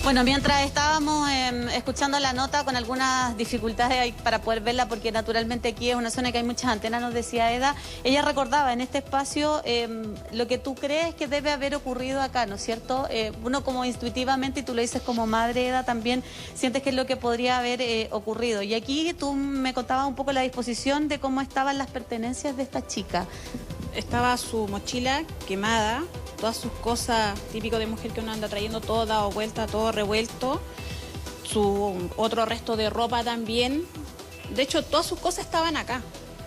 Bueno, mientras estábamos escuchando la nota con algunas dificultades ahí para poder verla, porque naturalmente aquí es una zona que hay muchas antenas, nos decía Eda, ella recordaba en este espacio lo que tú crees que debe haber ocurrido acá, ¿no es cierto? Uno como intuitivamente, y tú lo dices como madre, Eda, también sientes que es lo que podría haber ocurrido. Y aquí tú me contabas un poco la disposición de cómo estaban las pertenencias de esta chica. Estaba su mochila quemada, todas sus cosas típico de mujer que uno anda trayendo todo dado vuelta, todo revuelto, su otro resto de ropa también. De hecho, todas sus cosas estaban acá.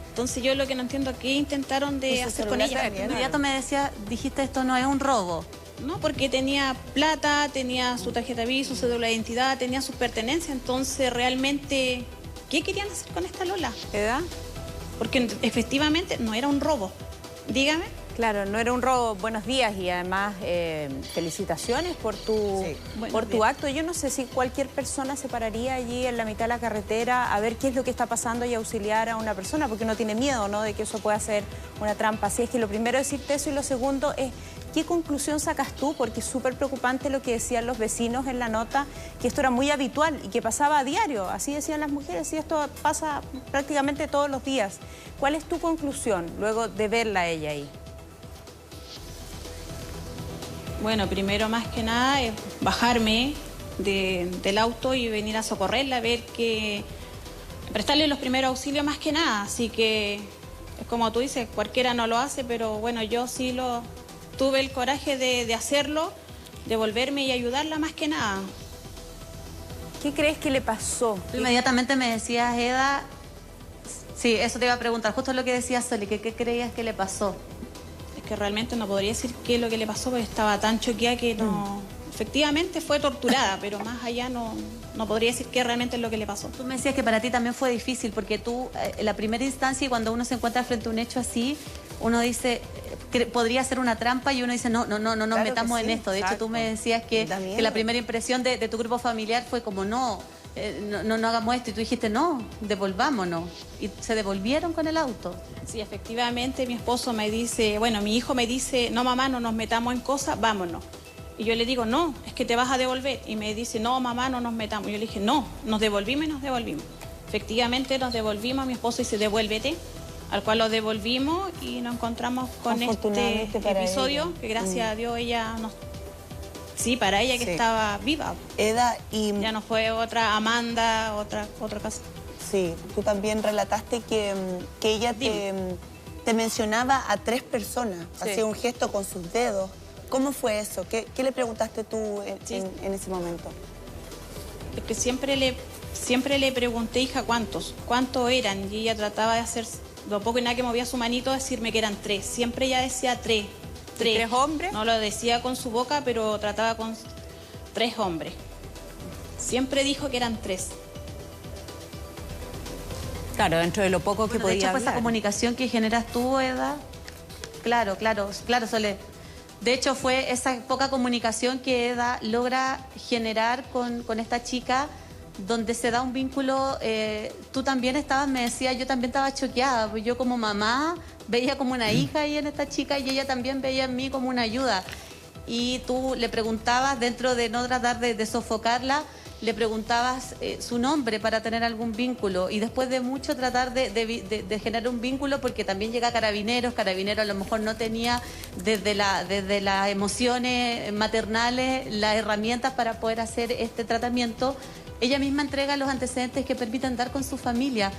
Entonces yo lo que no entiendo es qué intentaron de hacer con ella. De inmediato me decía, dijiste esto no es un robo. No, porque tenía plata, tenía su tarjeta Visa, su cédula de identidad, tenía sus pertenencias. Entonces realmente, ¿qué querían hacer con esta Lola? ¿Edad? Porque efectivamente no era un robo. Dígame. Claro, no era un robo. Buenos días y además felicitaciones por tu acto. Yo no sé si cualquier persona se pararía allí en la mitad de la carretera a ver qué es lo que está pasando y auxiliar a una persona, porque uno tiene miedo, ¿no?, de que eso pueda ser una trampa. Así es que lo primero es decirte eso, y lo segundo es, ¿qué conclusión sacas tú? Porque es súper preocupante lo que decían los vecinos en la nota, que esto era muy habitual y que pasaba a diario. Así decían las mujeres, y esto pasa prácticamente todos los días. ¿Cuál es tu conclusión luego de verla a ella ahí? Bueno, primero más que nada es bajarme del auto y venir a socorrerla, prestarle los primeros auxilios más que nada. Así que, como tú dices, cualquiera no lo hace, pero bueno, yo sí tuve el coraje de hacerlo, de volverme y ayudarla más que nada. ¿Qué crees que le pasó? Inmediatamente me decías, Eda, sí, eso te iba a preguntar, justo lo que decías, Soli, ¿qué creías que le pasó? Que realmente no podría decir qué es lo que le pasó, porque estaba tan choqueada que no... Efectivamente fue torturada, pero más allá no podría decir qué realmente es lo que le pasó. Tú me decías que para ti también fue difícil, porque tú, en la primera instancia, y cuando uno se encuentra frente a un hecho así, uno dice, que podría ser una trampa, y uno dice, no nos metamos en esto. De hecho, tú me decías que la primera impresión de tu grupo familiar fue como, no hagamos esto, y tú dijiste, no, devolvámonos, y se devolvieron con el auto. Sí, efectivamente, mi esposo me dice, mi hijo me dice, no mamá, no nos metamos en cosas, vámonos. Y yo le digo, no, es que te vas a devolver. Y me dice, no mamá, no nos metamos. Y yo le dije, no, nos devolvimos y nos devolvimos. Efectivamente nos devolvimos, mi esposo dice, devuélvete, al cual lo devolvimos y nos encontramos con este episodio, que gracias a Dios ella nos... Sí, para ella que estaba viva. Eda, y... Ya no fue otra Amanda, otra casa. Sí, tú también relataste que ella te mencionaba a 3 personas, hacía un gesto con sus dedos. ¿Cómo fue eso? ¿Qué le preguntaste tú en ese momento? Porque siempre le pregunté, hija, ¿cuántos eran? Y ella trataba de hacer, lo poco y nada que movía su manito, decirme que eran 3. Siempre ella decía 3. ¿3 hombres? No lo decía con su boca, pero trataba con 3 hombres. Siempre dijo que eran 3. Claro, dentro de lo poco que podía hablar. Esa comunicación que generas tú, Eda, claro, Sole. De hecho, fue esa poca comunicación que Eda logra generar con esta chica, donde se da un vínculo. Tú también estabas, me decía, yo también estaba choqueada, pues yo como mamá veía como una hija ahí en esta chica, y ella también veía en mí como una ayuda. Y tú le preguntabas, dentro de no tratar de sofocarla, le preguntabas su nombre para tener algún vínculo, y después de mucho tratar de generar un vínculo, porque también llega Carabineros a lo mejor no tenía desde las emociones maternales las herramientas para poder hacer este tratamiento. Ella misma entrega los antecedentes que permitan dar con su familia.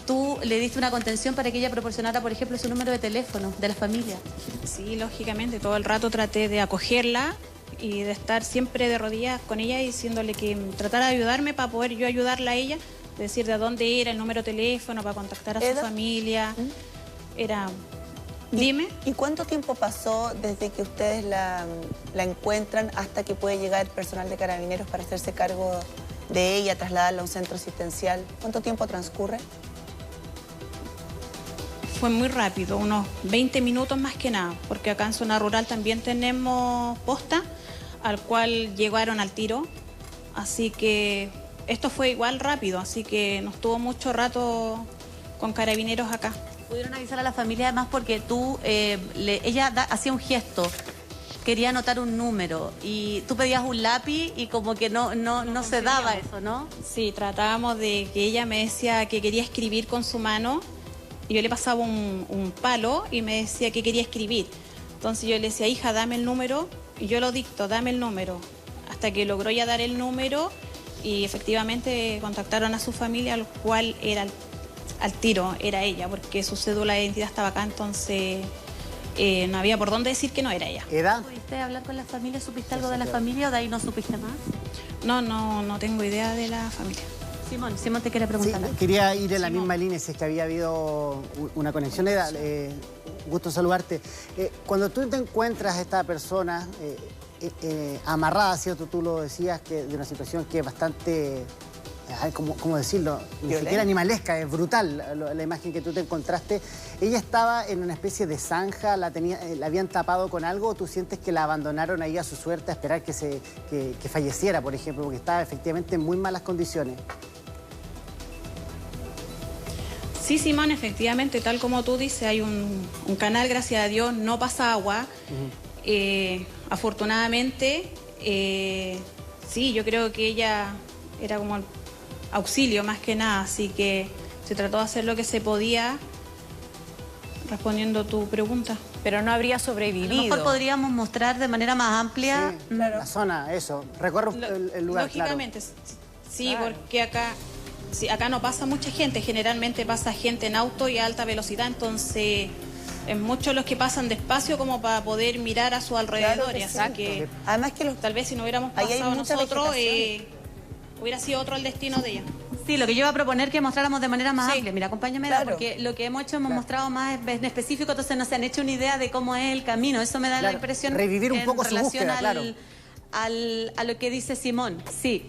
Tú le diste una contención para que ella proporcionara, por ejemplo, su número de teléfono de la familia. Sí, lógicamente, todo el rato traté de acogerla y de estar siempre de rodillas con ella, diciéndole que tratara de ayudarme para poder yo ayudarla a ella, decir de dónde era, el número de teléfono para contactar a su familia. Dime. ¿Y cuánto tiempo pasó desde que ustedes la encuentran hasta que puede llegar el personal de Carabineros para hacerse cargo de ella, trasladarla a un centro asistencial? ¿Cuánto tiempo transcurre? Fue muy rápido, unos 20 minutos más que nada, porque acá en zona rural también tenemos posta, al cual llegaron al tiro, así que esto fue igual rápido, así que no estuvo mucho rato con Carabineros acá. Pudieron avisar a la familia además porque ella hacía un gesto quería anotar un número y tú pedías un lápiz y como que no se daba eso, ¿no? Sí, tratábamos de que ella me decía que quería escribir con su mano y yo le pasaba un palo y me decía que quería escribir. Entonces yo le decía, hija, dame el número, y yo lo dicto, dame el número. Hasta que logró ya dar el número y efectivamente contactaron a su familia, al cual era al tiro, era ella, porque su cédula de identidad estaba acá, entonces no había por dónde decir que no era ella. ¿Edad? ¿Pudiste hablar con la familia? ¿Supiste algo de la familia o de ahí no supiste más? No tengo idea de la familia. Simón te quiere preguntar. Sí, quería ir en la misma línea, si es que había habido una conexión. Eda, gusto saludarte. Cuando tú te encuentras a esta persona amarrada, ¿cierto? Tú lo decías, que de una situación que es bastante, ¿cómo decirlo? Ni siquiera animalesca, es brutal la imagen que tú te encontraste. ¿Ella estaba en una especie de zanja, la habían tapado con algo, o tú sientes que la abandonaron ahí a su suerte a esperar que falleciera, por ejemplo, porque estaba efectivamente en muy malas condiciones? Sí, Simón, efectivamente, tal como tú dices, hay un canal, gracias a Dios, no pasa agua. Afortunadamente, sí, yo creo que ella era como el auxilio más que nada, así que se trató de hacer lo que se podía, respondiendo a tu pregunta. Pero no habría sobrevivido. A lo mejor podríamos mostrar de manera más amplia. Sí, claro. La zona, eso, recorre el lugar, lógicamente, claro. Sí, claro. Porque acá no pasa mucha gente, generalmente pasa gente en auto y a alta velocidad, entonces es muchos los que pasan despacio como para poder mirar a su alrededor, Claro, así que además que tal vez si no hubiéramos ahí hay pasado mucha nosotros, vegetación. hubiera sido otro el destino de ella. Sí, lo que yo iba a proponer que mostráramos de manera más amplia. Mira, acompáñame, Claro. porque lo que hemos hecho hemos mostrado más en específico, entonces no se han hecho una idea de cómo es el camino. Eso me da la impresión. Revivir un poco su búsqueda, claro. A lo que dice Simón. Sí.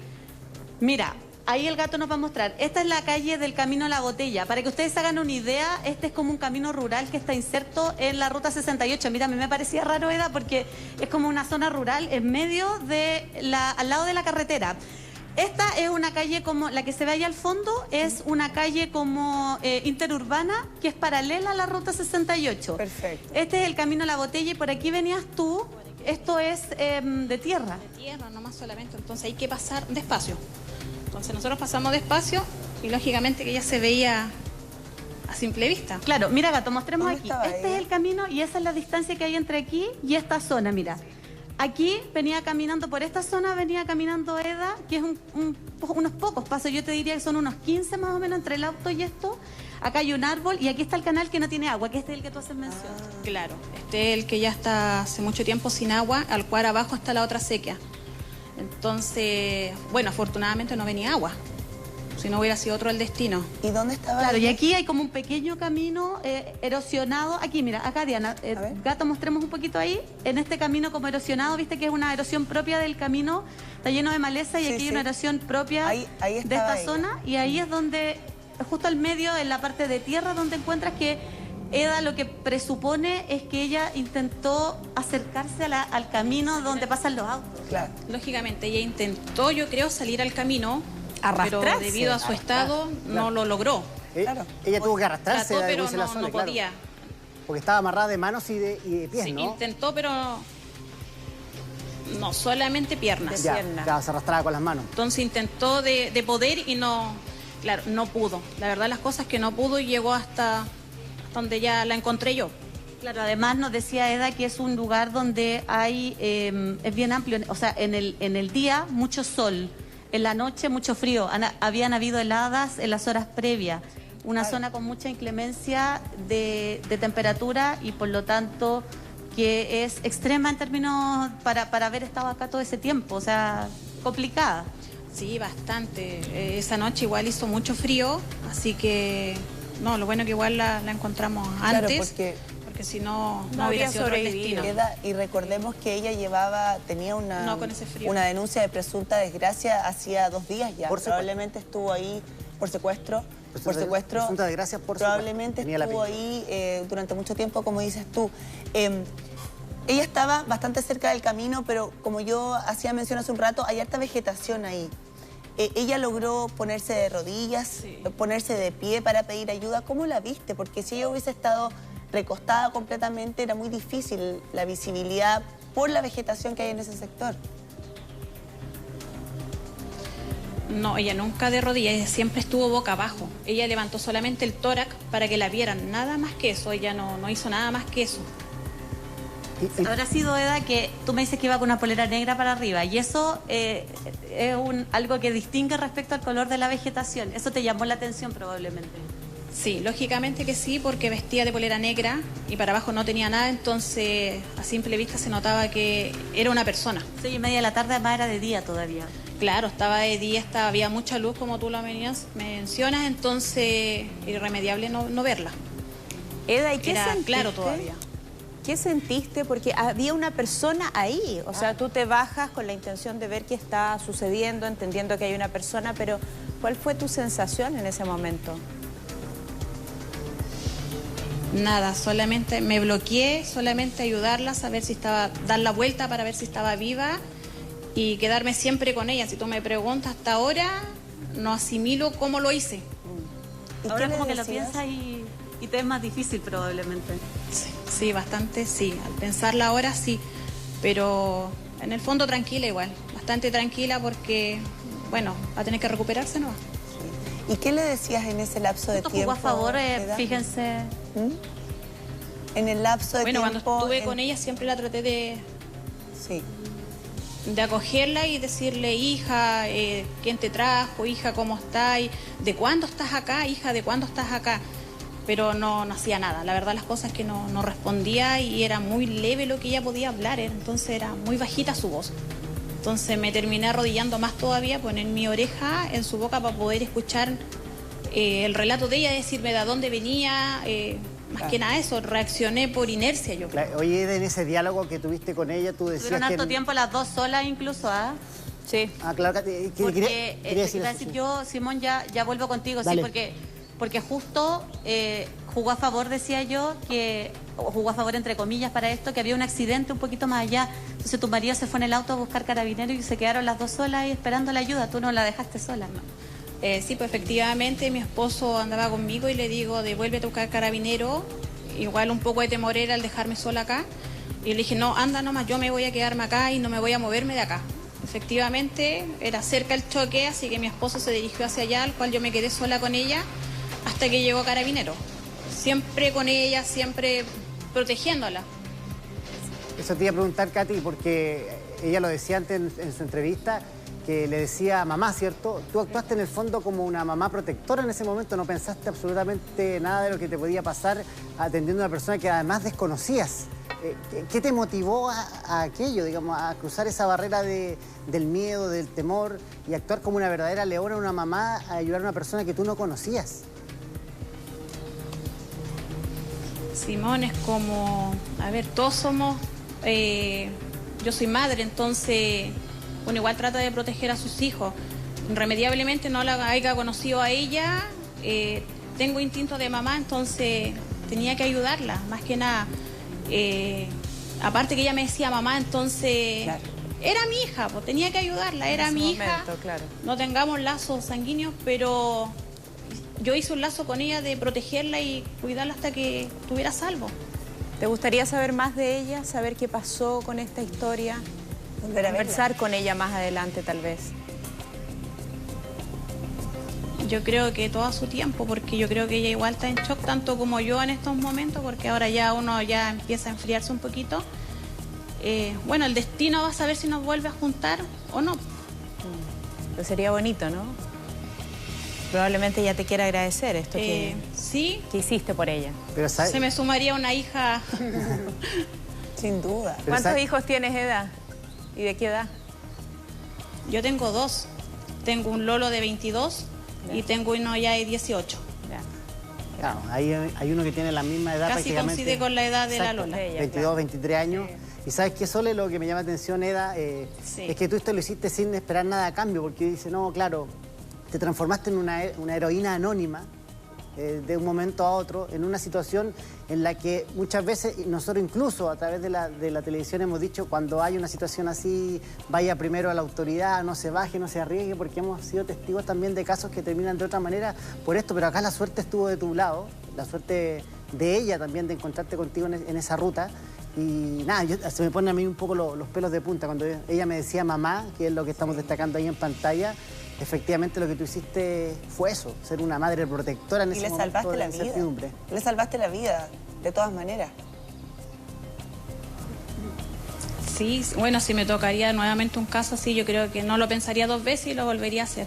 Mira, ahí el gato nos va a mostrar. Esta es la calle del Camino a la Botella. Para que ustedes hagan una idea, este es como un camino rural que está inserto en la Ruta 68. Mira, a mí me parecía raro, Eda, porque es como una zona rural en medio de al lado de la carretera. Esta es una calle como la que se ve ahí al fondo, es una calle como interurbana que es paralela a la Ruta 68. Perfecto. Este es el Camino a la Botella y por aquí venías tú. Esto es de tierra. De tierra, nomás solamente, entonces hay que pasar despacio. Entonces nosotros pasamos despacio y lógicamente que ella se veía a simple vista. Claro, mira, gato, mostremos ¿Dónde aquí. estaba Este ella? es el camino y esa es la distancia que hay entre aquí y esta zona, mira. Aquí venía caminando, por esta zona venía caminando Eda, que es unos pocos pasos, yo te diría que son unos 15 más o menos entre el auto y esto. Acá hay un árbol y aquí está el canal que no tiene agua, que este es el que tú haces mención. Claro, este es el que ya está hace mucho tiempo sin agua, al cual abajo está la otra sequía. Entonces, bueno, afortunadamente no venía agua, si no hubiera sido otro el destino. ¿Y dónde estaba? Claro, y ella? aquí hay como un pequeño camino erosionado. Aquí, mira, acá Diana, gato, mostremos un poquito ahí. En este camino como erosionado, viste que es una erosión propia del camino, está lleno de maleza y Sí, aquí hay sí. una erosión propia Ahí de estaba esta ella. zona. Y ahí es donde, justo al medio, en la parte de tierra, donde encuentras que Eda lo que presupone es que ella intentó acercarse al camino donde pasan los autos. Claro. Lógicamente, ella intentó, yo creo, salir al camino, pero Arrastrarse. debido a su estado no lo logró. Claro. Ella tuvo que arrastrarse Trató, de pero irse a la no zona, claro. podía. Porque estaba amarrada de manos y de pies, Sí, ¿no? intentó, pero no solamente piernas. Ya, pierna. ya, se arrastraba con las manos. Entonces intentó de poder y no, claro, no pudo. La verdad las cosas que no pudo y llegó hasta donde ya la encontré yo. Claro, además nos decía Eda que es un lugar donde hay, es bien amplio, o sea, en el día mucho sol, en la noche mucho frío, habían habido heladas en las horas previas, una zona con mucha inclemencia de temperatura y por lo tanto que es extrema en términos para haber estado acá todo ese tiempo, o sea, complicada. Sí, bastante. Esa noche igual hizo mucho frío, así que no, lo bueno que igual la encontramos Claro, antes, porque si no, no no hubiera habría sido otro el sobrevivido. destino. Y recordemos que ella tenía No, con ese frío. una denuncia de presunta desgracia hacía 2 días ya. Por secuestro. Probablemente estuvo ahí por secuestro. Por secuestro. Presunta desgracia por Probablemente secuestro. Tenía la estuvo pinta. ahí durante mucho tiempo, como dices tú. Ella estaba bastante cerca del camino, pero como yo hacía mención hace un rato, hay harta vegetación ahí. Ella logró ponerse de rodillas, Sí. ponerse de pie para pedir ayuda. ¿Cómo la viste? Porque si ella hubiese estado recostada completamente, era muy difícil la visibilidad por la vegetación que hay en ese sector. No, ella nunca de rodillas, ella siempre estuvo boca abajo. Ella levantó solamente el tórax para que la vieran, nada más que eso. Ella no hizo nada más que eso. Habrá sido, Eda, que tú me dices que iba con una polera negra para arriba y eso es algo que distingue respecto al color de la vegetación. Eso te llamó la atención probablemente. Sí, lógicamente que sí, porque vestía de polera negra y para abajo no tenía nada, entonces a simple vista se notaba que era una persona. 6:30 de la tarde, además era de día todavía. Claro, estaba de día, había mucha luz como tú lo mencionas, entonces irremediable no verla. Eda, ¿y qué Era sentiste? claro todavía. ¿Qué sentiste? Porque había una persona ahí, o sea, tú te bajas con la intención de ver qué está sucediendo, entendiendo que hay una persona, pero ¿cuál fue tu sensación en ese momento? Nada, solamente me bloqueé, solamente ayudarla, saber si estaba, dar la vuelta para ver si estaba viva y quedarme siempre con ella. Si tú me preguntas hasta ahora, no asimilo cómo lo hice. Ahora como que lo piensas y te es más difícil probablemente. Sí, bastante sí. Al pensarla ahora sí, pero en el fondo tranquila igual, bastante tranquila porque, bueno, va a tener que recuperarse, ¿no? ¿Y qué le decías en ese lapso de tiempo? Jugó a favor, fíjense. En el lapso de tiempo... Bueno, cuando estuve con ella siempre la traté de acogerla y decirle, hija, ¿quién te trajo? Hija, ¿cómo estás? ¿De cuándo estás acá? Hija, ¿de cuándo estás acá? Pero no hacía nada. La verdad las cosas es que no respondía y era muy leve lo que ella podía hablar, entonces era muy bajita su voz. Entonces me terminé arrodillando más todavía, poner mi oreja en su boca para poder escuchar el relato de ella, decirme de dónde venía, más que nada eso, reaccioné por inercia yo. Oye, en ese diálogo que tuviste con ella, tú decías Tuvieron harto tiempo las dos solas incluso, ¿ah? Sí. Ah, claro, porque, quería decir eso, sí. Yo, Simón, ya vuelvo contigo, Dale. sí, porque justo jugó a favor, decía yo, o jugó a favor entre comillas para esto, que había un accidente un poquito más allá. Entonces tu marido se fue en el auto a buscar carabineros y se quedaron las dos solas ahí esperando la ayuda. Tú no la dejaste sola, ¿no? Sí, pues efectivamente mi esposo andaba conmigo y le digo, devuélvete a buscar carabinero. Igual un poco de temor era al dejarme sola acá. Y le dije, no, anda nomás, yo me voy a quedarme acá y no me voy a moverme de acá. Efectivamente, era cerca el choque, así que mi esposo se dirigió hacia allá, al cual yo me quedé sola con ella hasta que llegó carabinero. Siempre con ella, siempre protegiéndola. Eso te iba a preguntar, Katy, porque ella lo decía antes en su entrevista, que le decía mamá, ¿cierto? Tú actuaste en el fondo como una mamá protectora en ese momento, no pensaste absolutamente nada de lo que te podía pasar atendiendo a una persona que además desconocías. ¿Qué te motivó a aquello, digamos, a cruzar esa barrera del miedo, del temor y actuar como una verdadera leona, una mamá, a ayudar a una persona que tú no conocías? Simón, es como, a ver, todos somos, yo soy madre, entonces uno igual trata de proteger a sus hijos. Irremediablemente no la haya conocido a ella, tengo instinto de mamá, entonces tenía que ayudarla, más que nada. Aparte que ella me decía mamá, entonces claro. Era mi hija, pues tenía que ayudarla, era mi hija. Claro. No tengamos lazos sanguíneos, pero yo hice un lazo con ella de protegerla y cuidarla hasta que estuviera salvo. ¿Te gustaría saber más de ella, saber qué pasó con esta historia? Conversar con ella más adelante, tal vez. Yo creo que todo a su tiempo, porque yo creo que ella igual está en shock, tanto como yo en estos momentos, porque ahora ya uno ya empieza a enfriarse un poquito. Bueno, el destino va a saber si nos vuelve a juntar o no. Pero sería bonito, ¿no? Probablemente ella te quiera agradecer esto sí, que hiciste por ella. Pero se me sumaría una hija. Sin duda. ¿Cuántos hijos tienes, Eda? ¿Y de qué edad? Yo tengo 2. Tengo un Lolo de 22 y tengo uno ya de 18. Claro, hay uno que tiene la misma edad casi prácticamente. Coincide con la edad de exacto, la Lola. 22, 23 años. Sí. Y ¿sabes qué, Sole? Lo que me llama atención, Eda, es que tú esto lo hiciste sin esperar nada a cambio, porque dice, no, claro, te transformaste en una heroína anónima de un momento a otro, en una situación en la que muchas veces, nosotros incluso a través de la televisión hemos dicho, cuando hay una situación así, vaya primero a la autoridad, no se baje, no se arriesgue, porque hemos sido testigos también de casos que terminan de otra manera por esto, pero acá la suerte estuvo de tu lado, la suerte de ella también de encontrarte contigo en esa ruta, Y nada, se me ponen a mí un poco los pelos de punta. Cuando ella me decía mamá, que es lo que estamos destacando ahí en pantalla, efectivamente lo que tú hiciste fue eso, ser una madre protectora en ese momento. Y le salvaste la vida. Le salvaste la vida, de todas maneras. Sí, bueno, si me tocaría nuevamente un caso así, yo creo que no lo pensaría 2 veces y lo volvería a hacer.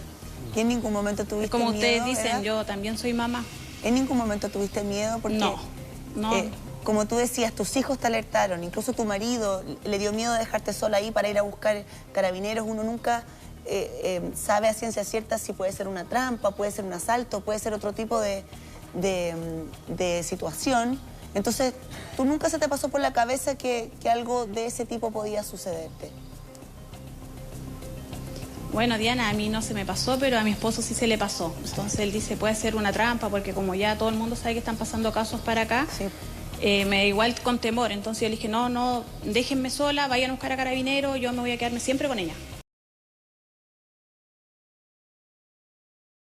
¿Y en ningún momento tuviste como miedo? Ustedes dicen, ¿verdad? yo también soy mamá. ¿En ningún momento tuviste miedo? Porque, no. como tú decías, tus hijos te alertaron, incluso tu marido le dio miedo dejarte sola ahí para ir a buscar carabineros. Uno nunca sabe a ciencia cierta si puede ser una trampa, puede ser un asalto, puede ser otro tipo de situación. Entonces, ¿tú nunca se te pasó por la cabeza que algo de ese tipo podía sucederte? Bueno, Diana, a mí no se me pasó, pero a mi esposo sí se le pasó. Entonces él dice, puede ser una trampa, porque como ya todo el mundo sabe que están pasando casos para acá, Sí. me da igual con temor. Entonces yo le dije, no, déjenme sola, vayan a buscar a carabineros, yo me voy a quedarme siempre con ella.